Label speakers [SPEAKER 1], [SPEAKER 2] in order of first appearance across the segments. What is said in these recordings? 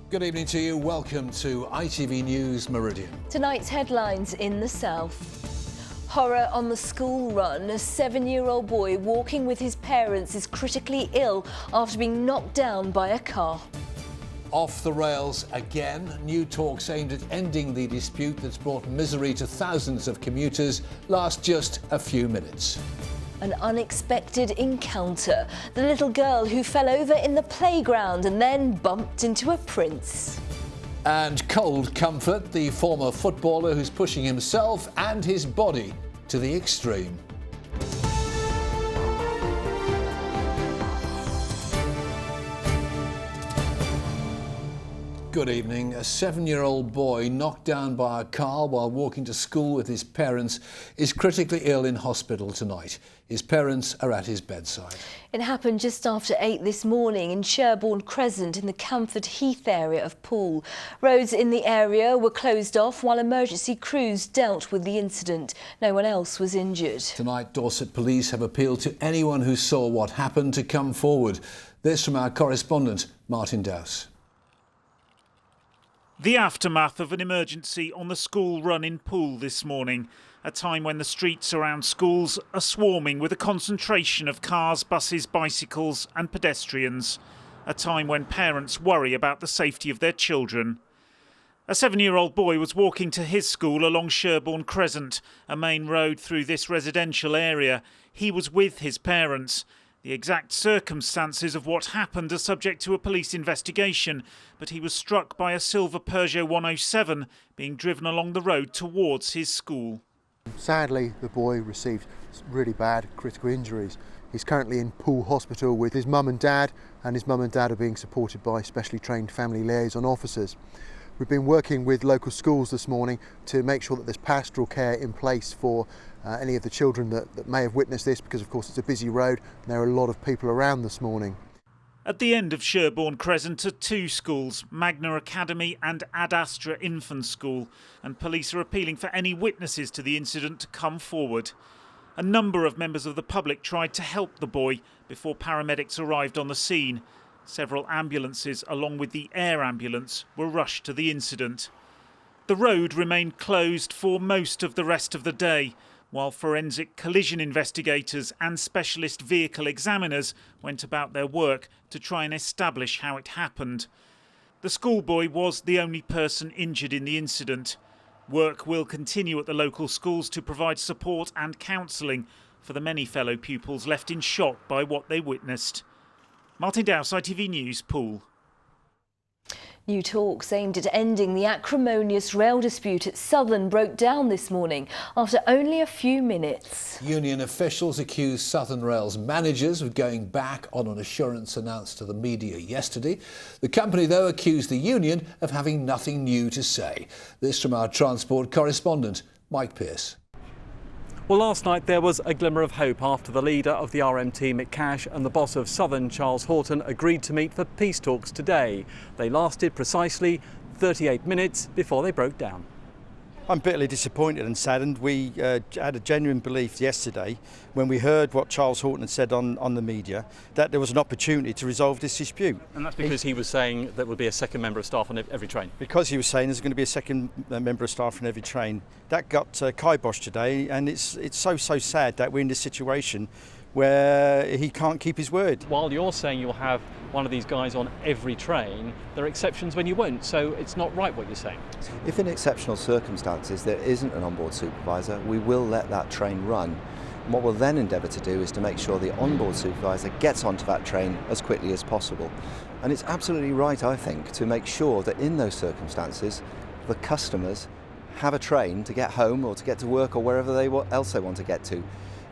[SPEAKER 1] Good evening to you. Welcome to ITV News Meridian.
[SPEAKER 2] Tonight's headlines in the south. Horror on the school run. A 7-year-old boy walking with his parents is critically ill after being knocked down by a car.
[SPEAKER 1] Off the rails again. New talks aimed at ending the dispute that's brought misery to thousands of commuters last just a few minutes.
[SPEAKER 2] An unexpected encounter. The little girl who fell over in the playground and then bumped into a prince.
[SPEAKER 1] And cold comfort, the former footballer who's pushing himself and his body to the extreme. Good evening. A 7-year-old boy knocked down by a car while walking to school with his parents is critically ill in hospital tonight. His parents are at his bedside.
[SPEAKER 2] It happened just after 8 this morning in Sherborne Crescent in the Camford Heath area of Poole. Roads in the area were closed off while emergency crews dealt with the incident. No one else was injured. Tonight, Dorset Police have appealed to anyone who saw what happened to come forward. This from our correspondent, Martin Dowse.
[SPEAKER 3] The aftermath of an emergency on the school run in Poole this morning, a time when the streets around schools are swarming with a concentration of cars, buses, bicycles and pedestrians, a time when parents worry about the safety of their children. A 7-year-old boy was walking to his school along Sherborne Crescent, a main road through this residential area. He was with his parents. The exact circumstances of what happened are subject to a police investigation, but he was struck by a silver Peugeot 107 being driven along the road towards his school.
[SPEAKER 4] Sadly, the boy received really bad critical injuries. He's currently in Poole Hospital with his mum and dad are being supported by specially trained family liaison officers. We've been working with local schools this morning to make sure that there's pastoral care in place for any of the children that may have witnessed this, because of course it's a busy road and there are a lot of people around this morning.
[SPEAKER 3] At the end of Sherborne Crescent are 2 schools, Magna Academy and Ad Astra Infant School, and police are appealing for any witnesses to the incident to come forward. A number of members of the public tried to help the boy before paramedics arrived on the scene. Several ambulances, along with the air ambulance, were rushed to the incident. The road remained closed for most of the rest of the day, while forensic collision investigators and specialist vehicle examiners went about their work to try and establish how it happened. The schoolboy was the only person injured in the incident. Work will continue at the local schools to provide support and counselling for the many fellow pupils left in shock by what they witnessed. Martin Dowse, ITV News, Poole.
[SPEAKER 2] New talks aimed at ending the acrimonious rail dispute at Southern broke down this morning after only a few minutes.
[SPEAKER 1] Union officials accused Southern Rail's managers of going back on an assurance announced to the media yesterday. The company, though, accused the union of having nothing new to say. This from our transport correspondent, Mike Pearce.
[SPEAKER 5] Well, last night there was a glimmer of hope after the leader of the RMT, Mick Cash, and the boss of Southern, Charles Horton, agreed to meet for peace talks today. They lasted precisely 38 minutes before they broke down.
[SPEAKER 6] I'm bitterly disappointed and saddened. We had a genuine belief yesterday when we heard what Charles Horton had said on the media that there was an opportunity to resolve this dispute.
[SPEAKER 5] And that's because he was saying there would be a second member of staff on every train.
[SPEAKER 6] Because he was saying there's going to be a second member of staff on every train. That got kiboshed today, and it's so sad that we're in this situation where he can't keep his word.
[SPEAKER 5] While you're saying you'll have one of these guys on every train, there are exceptions when you won't, so it's not right what you're saying.
[SPEAKER 7] If in exceptional circumstances there isn't an onboard supervisor, we will let that train run. And what we'll then endeavour to do is to make sure the onboard supervisor gets onto that train as quickly as possible. And it's absolutely right, I think, to make sure that in those circumstances the customers have a train to get home or to get to work or wherever else they want to get to.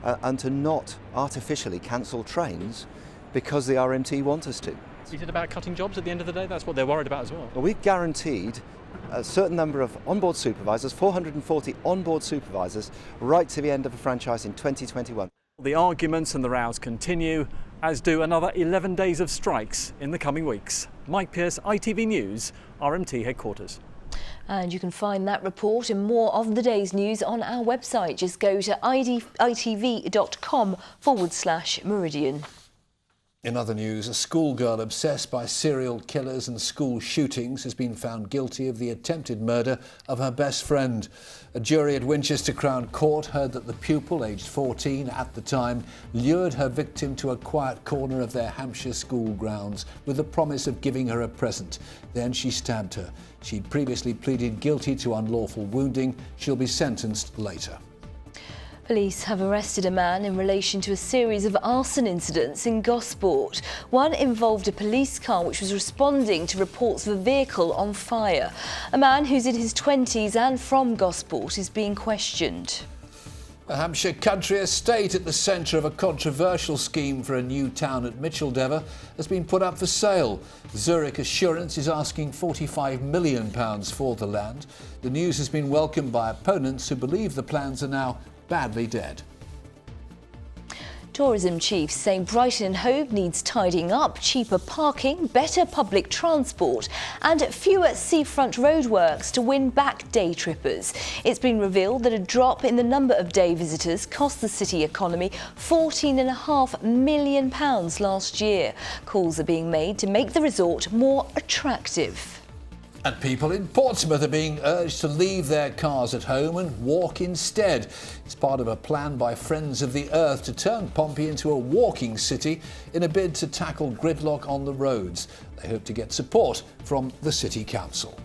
[SPEAKER 7] And to not artificially cancel trains because the RMT want us to.
[SPEAKER 5] Is it about cutting jobs at the end of the day? That's what they're worried about as well.
[SPEAKER 7] Well, we've guaranteed a certain number of onboard supervisors, 440 onboard supervisors, right to the end of the franchise in 2021.
[SPEAKER 5] The arguments and the rows continue, as do another 11 days of strikes in the coming weeks. Mike Pearce, ITV News, RMT headquarters.
[SPEAKER 2] And you can find that report and more of the day's news on our website. Just go to itv.com/Meridian.
[SPEAKER 1] In other news, a schoolgirl obsessed by serial killers and school shootings has been found guilty of the attempted murder of her best friend. A jury at Winchester Crown Court heard that the pupil, aged 14 at the time, lured her victim to a quiet corner of their Hampshire school grounds with the promise of giving her a present. Then she stabbed her. She'd previously pleaded guilty to unlawful wounding. She'll be sentenced later.
[SPEAKER 2] Police have arrested a man in relation to a series of arson incidents in Gosport. One involved a police car which was responding to reports of a vehicle on fire. A man who's in his 20s and from Gosport is being questioned.
[SPEAKER 1] A Hampshire country estate at the centre of a controversial scheme for a new town at Micheldever has been put up for sale. Zurich Assurance is asking £45 million for the land. The news has been welcomed by opponents who believe the plans are now badly dead.
[SPEAKER 2] Tourism chiefs saying Brighton and Hove needs tidying up, cheaper parking, better public transport and fewer seafront roadworks to win back day trippers. It's been revealed that a drop in the number of day visitors cost the city economy £14.5 million last year. Calls are being made to make the resort more attractive.
[SPEAKER 1] And people in Portsmouth are being urged to leave their cars at home and walk instead. It's part of a plan by Friends of the Earth to turn Pompey into a walking city in a bid to tackle gridlock on the roads. They hope to get support from the City Council.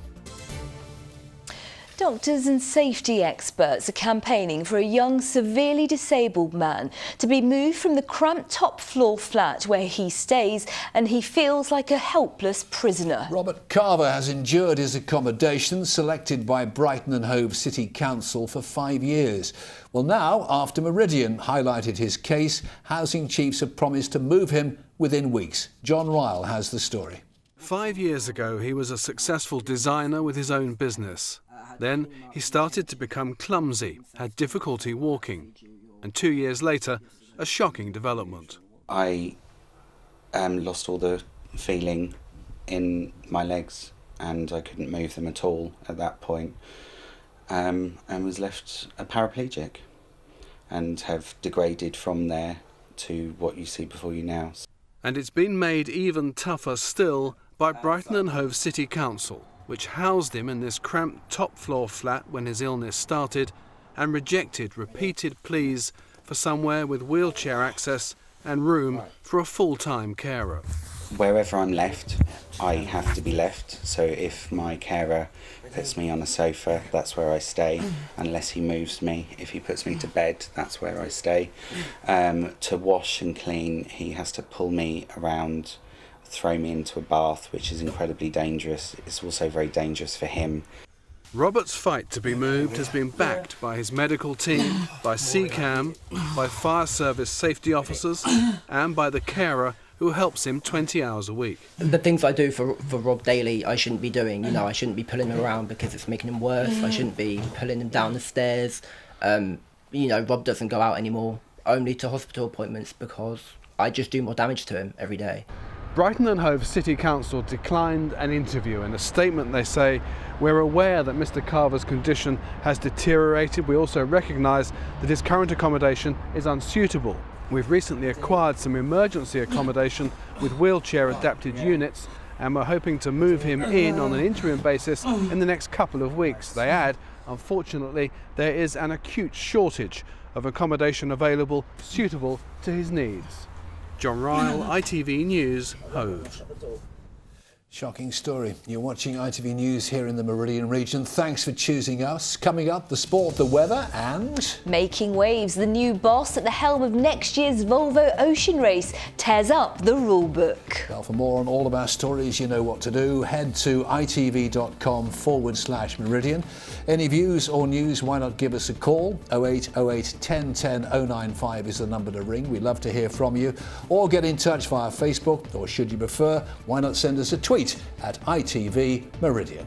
[SPEAKER 2] Doctors and safety experts are campaigning for a young, severely disabled man to be moved from the cramped top-floor flat where he stays and he feels like a helpless prisoner.
[SPEAKER 1] Robert Carver has endured his accommodation selected by Brighton and Hove City Council for 5 years. Well, now, after Meridian highlighted his case, housing chiefs have promised to move him within weeks. John Ryle has the story.
[SPEAKER 8] 5 years ago, he was a successful designer with his own business. Then he started to become clumsy, had difficulty walking, and 2 years later, a shocking development.
[SPEAKER 9] I lost all the feeling in my legs and I couldn't move them at all at that point, and was left a paraplegic and have degraded from there to what you see before you now.
[SPEAKER 8] And it's been made even tougher still by Brighton and Hove City Council, which housed him in this cramped top-floor flat when his illness started and rejected repeated pleas for somewhere with wheelchair access and room for a full-time carer.
[SPEAKER 9] Wherever I'm left, I have to be left. So if my carer puts me on a sofa, that's where I stay, unless he moves me. If he puts me to bed, that's where I stay. To wash and clean, he has to pull me around, throw me into a bath, which is incredibly dangerous. It's also very dangerous for him.
[SPEAKER 8] Robert's fight to be moved has been backed by his medical team, by CCAM, by fire service safety officers and by the carer who helps him 20 hours a week.
[SPEAKER 10] The things I do for Rob daily I shouldn't be doing. I shouldn't be pulling him around because it's making him worse. I shouldn't be pulling him down the stairs. Rob doesn't go out anymore, only to hospital appointments, because I just do more damage to him every day.
[SPEAKER 8] Brighton and Hove City Council declined an interview. In a statement they say, "We're aware that Mr Carver's condition has deteriorated. We also recognise that his current accommodation is unsuitable. We've recently acquired some emergency accommodation with wheelchair adapted units and we're hoping to move him in on an interim basis in the next couple of weeks." They add, "Unfortunately, there is an acute shortage of accommodation available suitable to his needs." John Ryle, ITV News, Hove.
[SPEAKER 1] Shocking story. You're watching ITV News here in the Meridian region. Thanks for choosing us. Coming up, the sport, the weather and...
[SPEAKER 2] Making waves, the new boss at the helm of next year's Volvo Ocean Race tears up the rulebook.
[SPEAKER 1] Well, for more on all of our stories, you know what to do. Head to itv.com/Meridian. Any views or news, why not give us a call? 0808 1010 095 is the number to ring. We'd love to hear from you. Or get in touch via Facebook, or should you prefer, why not send us a tweet at ITV Meridian.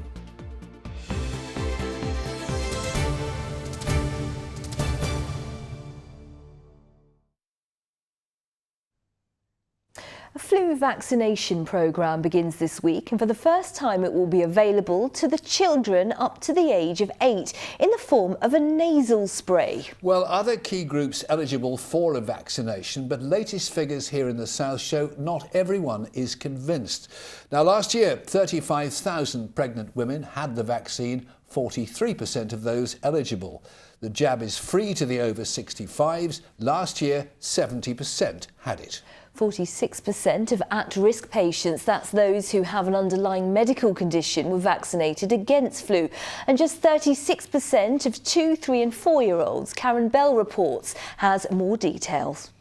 [SPEAKER 2] A flu flu vaccination programme begins this week, and for the first time it will be available to the children up to the age of 8 in the form of a nasal spray.
[SPEAKER 1] Well, other key groups eligible for a vaccination, but latest figures here in the south show not everyone is convinced. Now, last year 35,000 pregnant women had the vaccine, 43% of those eligible. The jab is free to the over 65s. Last year 70% had it.
[SPEAKER 2] 46% of at-risk patients, that's those who have an underlying medical condition, were vaccinated against flu. And just 36% of 2, 3 and 4-year-olds. Karen Bell reports, has more details.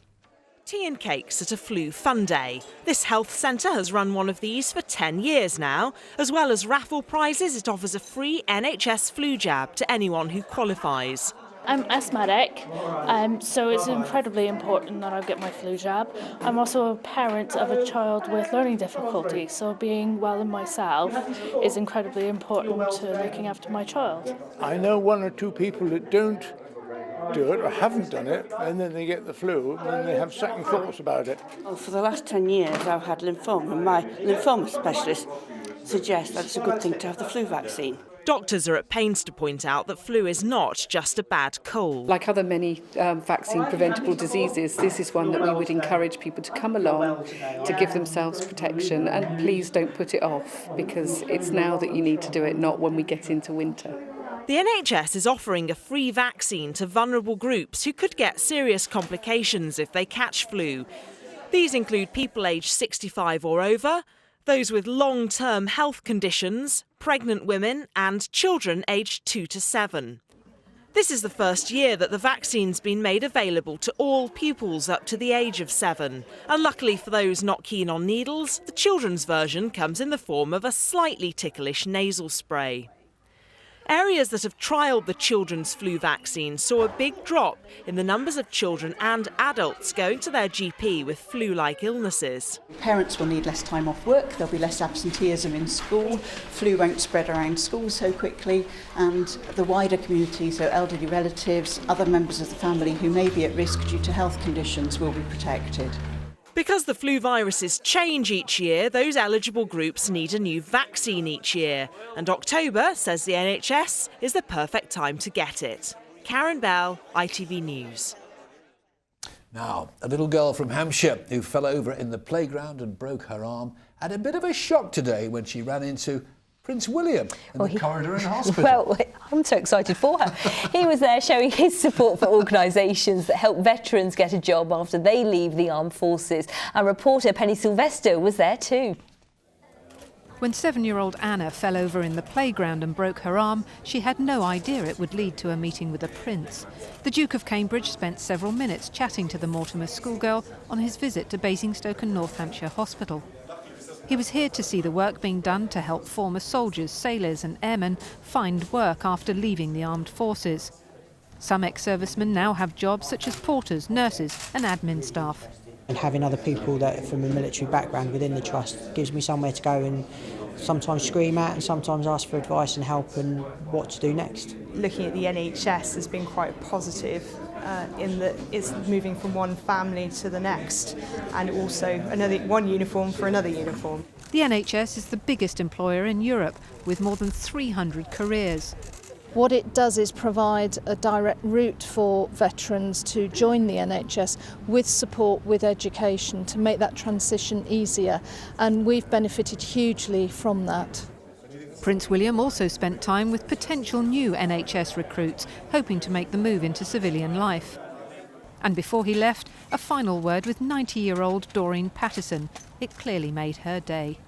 [SPEAKER 11] Tea and cakes at a flu fun day. This health centre has run one of these for 10 years now. As well as raffle prizes, it offers a free NHS flu jab to anyone who qualifies.
[SPEAKER 12] I'm asthmatic, so it's incredibly important that I get my flu jab. I'm also a parent of a child with learning difficulties, so being well in myself is incredibly important to looking after my child.
[SPEAKER 13] I know 1 or 2 people that don't do it or haven't done it, and then they get the flu and then they have second thoughts about it.
[SPEAKER 14] Well, for the last 10 years I've had lymphoma, and my lymphoma specialist suggests that it's a good thing to have the flu vaccine.
[SPEAKER 11] Doctors are at pains to point out that flu is not just a bad cold.
[SPEAKER 15] Like other many vaccine-preventable diseases, this is one that we would encourage people to come along to give themselves protection, and please don't put it off, because it's now that you need to do it, not when we get into winter.
[SPEAKER 11] The NHS is offering a free vaccine to vulnerable groups who could get serious complications if they catch flu. These include people aged 65 or over, those with long-term health conditions, pregnant women and children aged 2 to 7. This is the first year that the vaccine's been made available to all pupils up to the age of 7. And luckily for those not keen on needles, the children's version comes in the form of a slightly ticklish nasal spray. Areas that have trialled the children's flu vaccine saw a big drop in the numbers of children and adults going to their GP with flu-like illnesses.
[SPEAKER 16] Parents will need less time off work, there'll be less absenteeism in school, flu won't spread around school so quickly, and the wider community, so elderly relatives, other members of the family who may be at risk due to health conditions, will be protected.
[SPEAKER 11] Because the flu viruses change each year, those eligible groups need a new vaccine each year. And October, says the NHS, is the perfect time to get it. Karen Bell, ITV News.
[SPEAKER 1] Now, a little girl from Hampshire who fell over in the playground and broke her arm had a bit of a shock today when she ran into Prince William in the corridor in hospital.
[SPEAKER 2] Well, I'm so excited for her. He was there showing his support for organisations that help veterans get a job after they leave the armed forces. And reporter Penny Sylvester was there too.
[SPEAKER 17] When 7-year-old Anna fell over in the playground and broke her arm, she had no idea it would lead to a meeting with a prince. The Duke of Cambridge spent several minutes chatting to the Mortimer schoolgirl on his visit to Basingstoke and North Hampshire Hospital. He was here to see the work being done to help former soldiers, sailors and airmen find work after leaving the armed forces. Some ex-servicemen now have jobs such as porters, nurses and admin staff.
[SPEAKER 18] And having other people that from a military background within the trust gives me somewhere to go and sometimes scream at and sometimes ask for advice and help and what to do next.
[SPEAKER 19] Looking at the NHS has been quite positive in that it's moving from one family to the next, and also one uniform for another uniform.
[SPEAKER 17] The NHS is the biggest employer in Europe with more than 300 careers.
[SPEAKER 20] What it does is provide a direct route for veterans to join the NHS with support, with education, to make that transition easier, and we've benefited hugely from that.
[SPEAKER 17] Prince William also spent time with potential new NHS recruits, hoping to make the move into civilian life. And before he left, a final word with 90-year-old Doreen Patterson. It clearly made her day.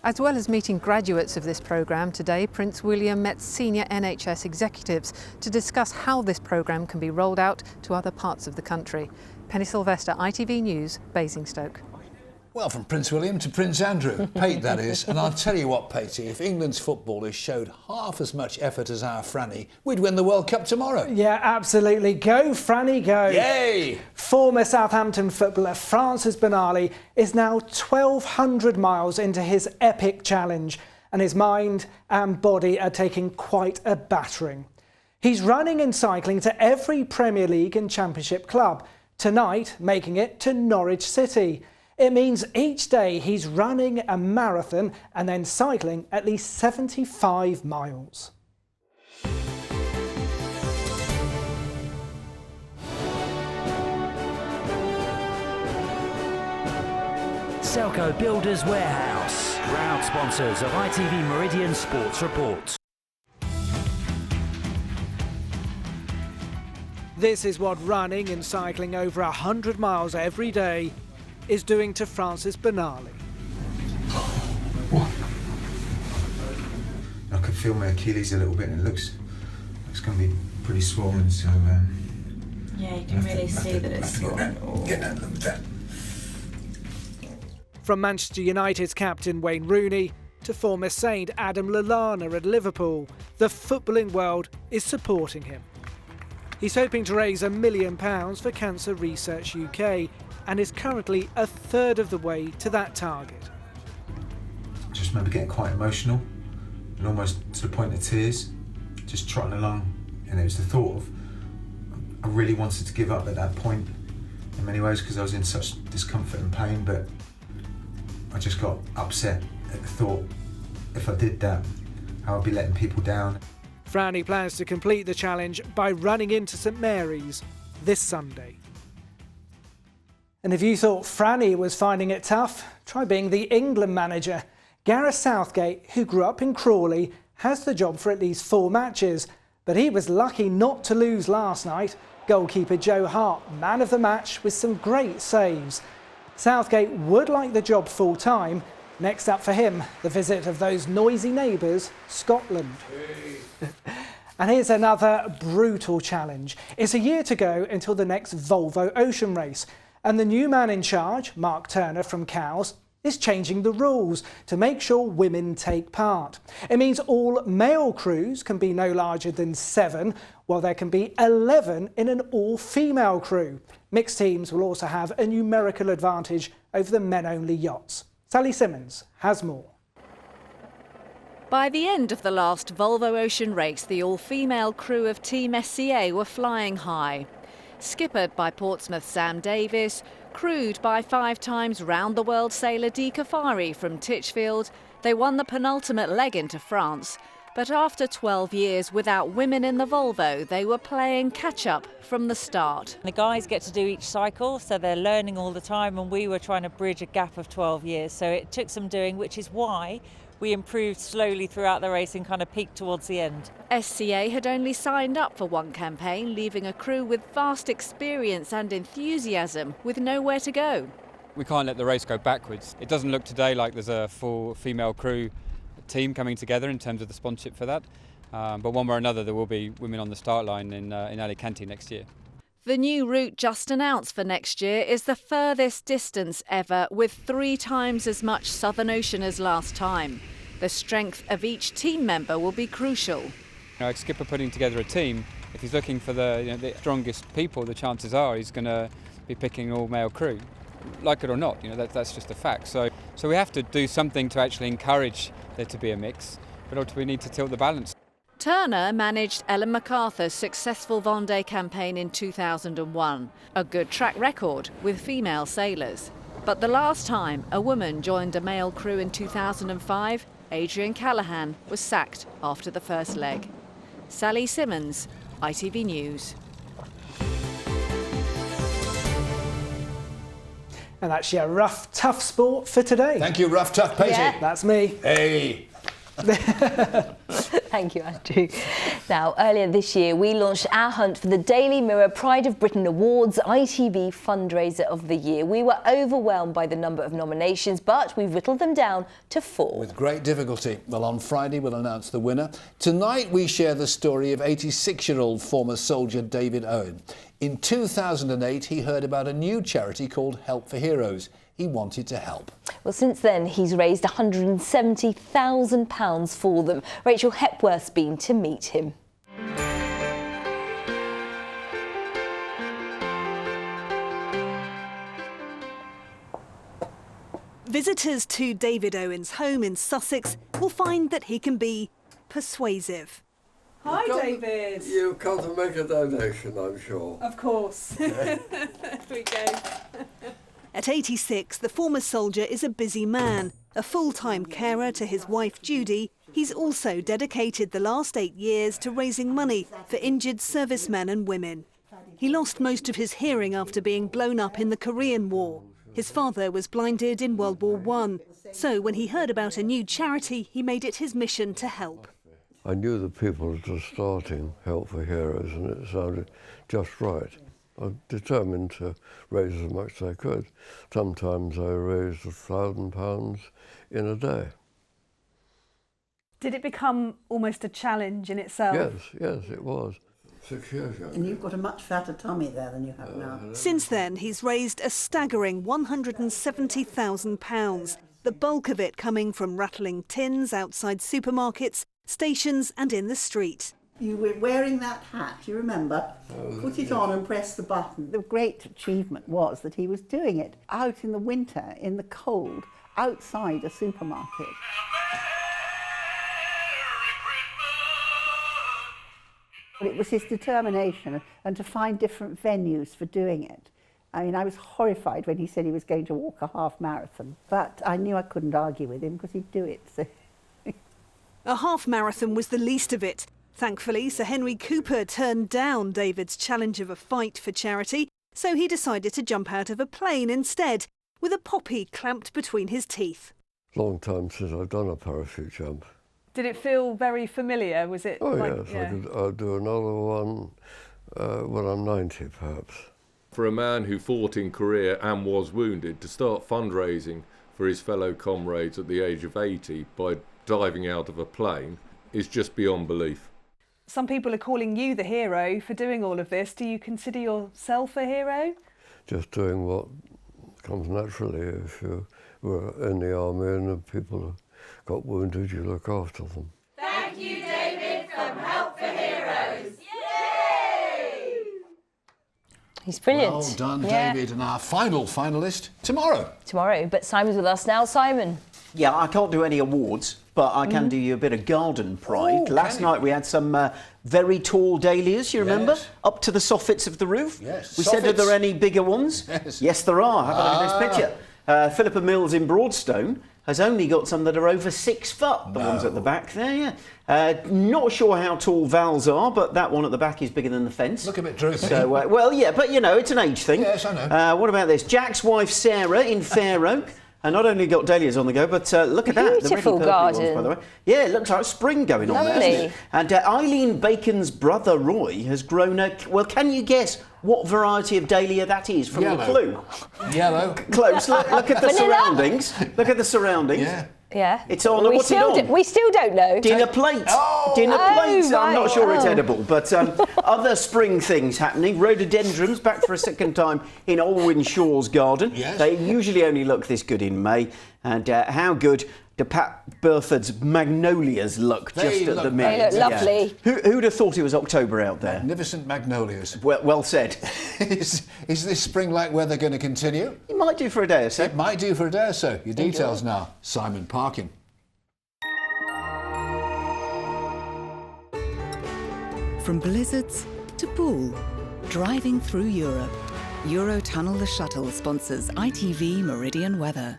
[SPEAKER 17] As well as meeting graduates of this programme today, Prince William met senior NHS executives to discuss how this programme can be rolled out to other parts of the country. Penny Sylvester, ITV News, Basingstoke.
[SPEAKER 1] Well, from Prince William to Prince Andrew, Pate that is. And I'll tell you what, Patey, if England's footballers showed half as much effort as our Franny, we'd win the World Cup tomorrow.
[SPEAKER 21] Yeah, absolutely. Go, Franny, go.
[SPEAKER 1] Yay!
[SPEAKER 21] Former Southampton footballer Francis Benali is now 1,200 miles into his epic challenge, and his mind and body are taking quite a battering. He's running and cycling to every Premier League and Championship club, tonight making it to Norwich City. It means each day he's running a marathon and then cycling at least 75 miles.
[SPEAKER 4] Selco Builders Warehouse, proud sponsors of ITV Meridian Sports Report.
[SPEAKER 21] This is what running and cycling over 100 miles every day is doing to Francis Benali.
[SPEAKER 22] I can feel my Achilles a little bit, and it looks going to be pretty swollen. So
[SPEAKER 23] yeah, you can really see that it's swollen.
[SPEAKER 22] Get that looked at.
[SPEAKER 21] From Manchester United's captain Wayne Rooney to former Saint Adam Lallana at Liverpool, the footballing world is supporting him. He's hoping to raise £1 million for Cancer Research UK and is currently a third of the way to that target.
[SPEAKER 22] I just remember getting quite emotional and almost to the point of tears, just trotting along. And it was the thought of, I really wanted to give up at that point in many ways because I was in such discomfort and pain, but I just got upset at the thought, if I did that, I would be letting people down.
[SPEAKER 21] Franny plans to complete the challenge by running into St Mary's this Sunday. And if you thought Franny was finding it tough, try being the England manager. Gareth Southgate, who grew up in Crawley, has the job for at least 4 matches, but he was lucky not to lose last night. Goalkeeper Joe Hart, man of the match with some great saves. Southgate would like the job full-time. Next up for him, the visit of those noisy neighbours, Scotland. And here's another brutal challenge. It's a year to go until the next Volvo Ocean Race, and the new man in charge, Mark Turner from Cowes, is changing the rules to make sure women take part. It means all male crews can be no larger than 7, while there can be 11 in an all-female crew. Mixed teams will also have a numerical advantage over the men-only yachts. Sally Simmons has more.
[SPEAKER 24] By the end of the last Volvo Ocean Race, the all-female crew of Team SCA were flying high. Skippered by Portsmouth's Sam Davis, crewed by 5 times round-the-world sailor Dee Kafari from Titchfield, they won the penultimate leg into France. But after 12 years without women in the Volvo, they were playing catch-up from the start.
[SPEAKER 25] The guys get to do each cycle, so they're learning all the time, and we were trying to bridge a gap of 12 years. So it took some doing, which is why we improved slowly throughout the race and kind of peaked towards the end.
[SPEAKER 24] SCA had only signed up for one campaign, leaving a crew with vast experience and enthusiasm with nowhere to go.
[SPEAKER 26] We can't let the race go backwards. It doesn't look today like there's a full female crew team coming together in terms of the sponsorship for that. But one way or another, there will be women on the start line in Alicante next year.
[SPEAKER 24] The new route just announced for next year is the furthest distance ever, with 3 times as much Southern Ocean as last time. The strength of each team member will be crucial.
[SPEAKER 26] A skipper putting together a team, if he's looking for the strongest people, the chances are he's going to be picking an all-male crew. Like it or not, that's just a fact. So we have to do something to actually encourage there to be a mix, but ultimately we need to tilt the balance.
[SPEAKER 24] Turner managed Ellen MacArthur's successful Vendée campaign in 2001, a good track record with female sailors. But the last time a woman joined a male crew in 2005, Adrian Callaghan was sacked after the first leg. Sally Simmons, ITV News.
[SPEAKER 21] And that's your rough, tough sport for today.
[SPEAKER 1] Thank you, rough, tough, Patey.
[SPEAKER 21] Yeah. That's me.
[SPEAKER 1] Hey.
[SPEAKER 2] Thank you, Andrew. Now, earlier this year, we launched our hunt for the Daily Mirror Pride of Britain Awards ITV Fundraiser of the Year. We were overwhelmed by the number of nominations, but we whittled them down to 4.
[SPEAKER 1] With great difficulty. Well, on Friday, we'll announce the winner. Tonight, we share the story of 86-year-old former soldier David Owen. In 2008, he heard about a new charity called Help for Heroes. He wanted to help.
[SPEAKER 2] Well, since then, he's raised £170,000 for them. Rachel Hepworth's been to meet him.
[SPEAKER 27] Visitors to David Owen's home in Sussex will find that he can be persuasive.
[SPEAKER 28] Hi,
[SPEAKER 27] David.
[SPEAKER 28] You've come to make a donation, I'm sure.
[SPEAKER 27] Of course. Here we go. At 86, the former soldier is a busy man. A full-time carer to his wife Judy, he's also dedicated the last 8 years to raising money for injured servicemen and women. He lost most of his hearing after being blown up in the Korean War. His father was blinded in World War I. So when he heard about a new charity, he made it his mission to help.
[SPEAKER 3] I knew the people that were starting Help for Heroes, and it sounded just right. I was determined to raise as much as I could. Sometimes I raised £1,000 in a day.
[SPEAKER 27] Did it become almost a challenge in itself?
[SPEAKER 3] Yes, it was. 6 years ago.
[SPEAKER 5] And you've got a much fatter tummy there than you have now.
[SPEAKER 27] Since then, he's raised a staggering £170,000, the bulk of it coming from rattling tins outside supermarkets, stations and in the street.
[SPEAKER 5] You were wearing that hat, you remember? Put it on and press the button. The great achievement was that he was doing it out in the winter, in the cold, outside a supermarket. But it was his determination and to find different venues for doing it. I mean, I was horrified when he said he was going to walk a half marathon, but I knew I couldn't argue with him because he'd do it. So.
[SPEAKER 27] A half marathon was the least of it. Thankfully, Sir Henry Cooper turned down David's challenge of a fight for charity, so he decided to jump out of a plane instead, with a poppy clamped between his teeth.
[SPEAKER 3] Long time since I've done a parachute jump.
[SPEAKER 27] Did it feel very familiar? Was it?
[SPEAKER 3] Oh yes, yeah. I'll do another one when I'm 90 perhaps.
[SPEAKER 6] For a man who fought in Korea and was wounded, to start fundraising for his fellow comrades at the age of 80 by diving out of a plane is just beyond belief.
[SPEAKER 27] Some people are calling you the hero for doing all of this. Do you consider yourself a hero?
[SPEAKER 3] Just doing what comes naturally. If you were in the army and the people got wounded, you look after them.
[SPEAKER 7] Thank you, David, from Help for Heroes. Yay!
[SPEAKER 2] He's brilliant.
[SPEAKER 1] Well done, David. And our final finalist tomorrow.
[SPEAKER 2] Tomorrow, but Simon's with us now. Simon.
[SPEAKER 8] Yeah, I can't do any awards, but I can do you a bit of garden pride. Last night we had some very tall dahlias, you remember?
[SPEAKER 1] Yes.
[SPEAKER 8] Up to the soffits of the roof.
[SPEAKER 1] Yes.
[SPEAKER 8] We said, are there any bigger ones? Yes, there are. Have a look at this picture. Philippa Mills in Broadstone has only got some that are over 6 foot. The ones at the back there, yeah. Not sure how tall Val's are, but that one at the back is bigger than the fence.
[SPEAKER 1] Look a bit droopy.
[SPEAKER 8] So, well, yeah, but you know, it's an age thing.
[SPEAKER 1] Yes, I know.
[SPEAKER 8] What about this? Jack's wife Sarah in Fair Oak. And not only got dahlias on the go, but look at that.
[SPEAKER 2] Beautiful
[SPEAKER 8] the
[SPEAKER 2] garden.
[SPEAKER 8] ones, by the way. Yeah, it looks like spring going on there, doesn't it? And Eileen Bacon's brother Roy has grown a... Well, can you guess what variety of dahlia that is from the clue?
[SPEAKER 1] Yellow.
[SPEAKER 8] Close. Look at the surroundings. Look at the surroundings.
[SPEAKER 2] Yeah.
[SPEAKER 8] It's on. What's it on?
[SPEAKER 2] We still don't know.
[SPEAKER 8] Dinner plate. Dinner plates. I'm not sure it's edible, but other spring things happening. Rhododendrons back for a second time in Olwyn Shaw's garden.
[SPEAKER 1] Yes.
[SPEAKER 8] They usually only look this good in May. And how good do Pat Burford's magnolias look just at the minute?
[SPEAKER 2] They look lovely.
[SPEAKER 8] Who'd have thought it was October out there?
[SPEAKER 1] Magnificent magnolias.
[SPEAKER 8] Well said.
[SPEAKER 1] Is this spring-like weather going to continue?
[SPEAKER 8] It might do for a day or so.
[SPEAKER 1] It might do for a day or so. Your details now. Simon Parkin.
[SPEAKER 9] From blizzards to pool, driving through Europe. Eurotunnel the Shuttle sponsors ITV Meridian weather.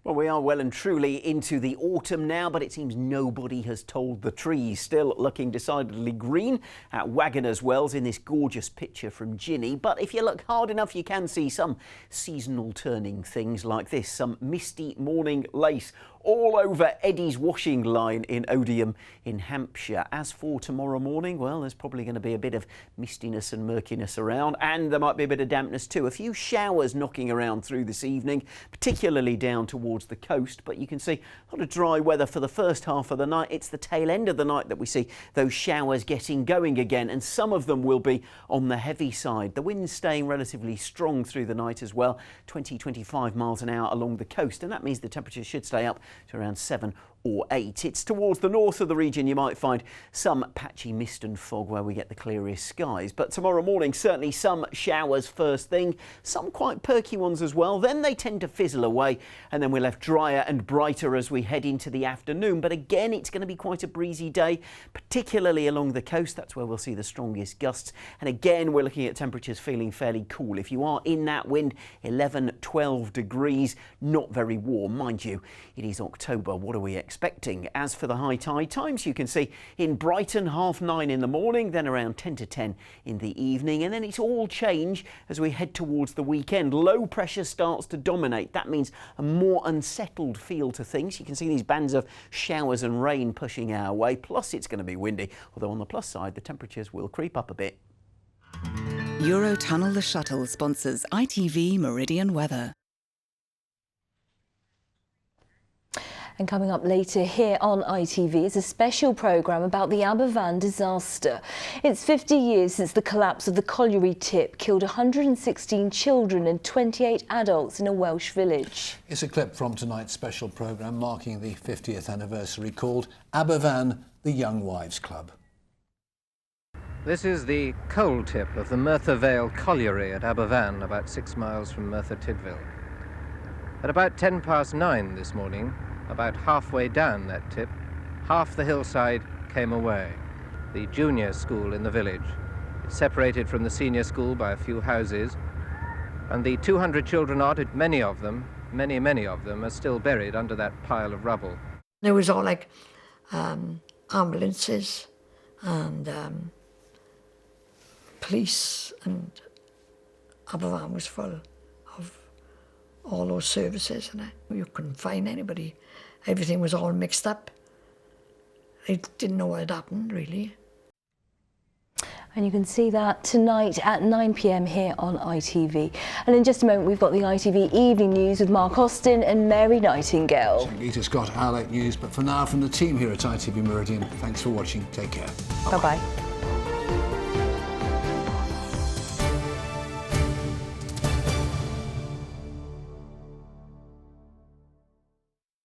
[SPEAKER 8] Well, we are well and truly into the autumn now, but it seems nobody has told the trees. Still looking decidedly green at Wagoners Wells in this gorgeous picture from Ginny. But if you look hard enough, you can see some seasonal turning things like this. Some misty morning lace all over Eddie's washing line in Odium in Hampshire. As for tomorrow morning, well, there's probably going to be a bit of mistiness and murkiness around, and there might be a bit of dampness too. A few showers knocking around through this evening, particularly down towards the coast, but you can see a lot of dry weather for the first half of the night. It's the tail end of the night that we see those showers getting going again, and some of them will be on the heavy side. The wind's staying relatively strong through the night as well, 20-25 miles an hour along the coast, and that means the temperature should stay up to around 7 or 8. It's towards the north of the region you might find some patchy mist and fog where we get the clearest skies. But tomorrow morning, certainly some showers first thing, some quite perky ones as well. Then they tend to fizzle away, and then we're left drier and brighter as we head into the afternoon. But again, it's going to be quite a breezy day, particularly along the coast. That's where we'll see the strongest gusts. And again, we're looking at temperatures feeling fairly cool. If you are in that wind, 11, 12 degrees, not very warm. Mind you, it is October. What are we expecting? As for the high tide times, you can see in Brighton 9:30 in the morning, then around 10 to 10 in the evening, and then it's all change as we head towards the weekend. Low pressure starts to dominate. That means a more unsettled feel to things. You can see these bands of showers and rain pushing our way, plus it's going to be windy, although on the plus side the temperatures will creep up a bit.
[SPEAKER 9] Eurotunnel the Shuttle sponsors ITV Meridian Weather.
[SPEAKER 2] And coming up later here on ITV is a special programme about the Aberfan disaster. It's 50 years since the collapse of the colliery tip killed 116 children and 28 adults in a Welsh village.
[SPEAKER 1] It's a clip from tonight's special programme marking the 50th anniversary called Aberfan, the Young Wives Club.
[SPEAKER 10] This is the coal tip of the Merthyr Vale colliery at Aberfan, about 6 miles from Merthyr Tydfil. At about 9:10 this morning, about halfway down that tip, half the hillside came away. The junior school in the village. It's separated from the senior school by a few houses, and the 200 children odd, many of them, many of them, are still buried under that pile of rubble.
[SPEAKER 11] There was all like ambulances and police, and Aberfan was full of all those services, and you couldn't find anybody. Everything was all mixed up. They didn't know what had happened, really.
[SPEAKER 2] And you can see that tonight at 9 p.m. here on ITV. And in just a moment, we've got the ITV Evening News with Mark Austin and Mary Nightingale.
[SPEAKER 1] Sangeeta's got our late news, but for now, from the team here at ITV Meridian, thanks for watching. Take care.
[SPEAKER 2] Bye-bye.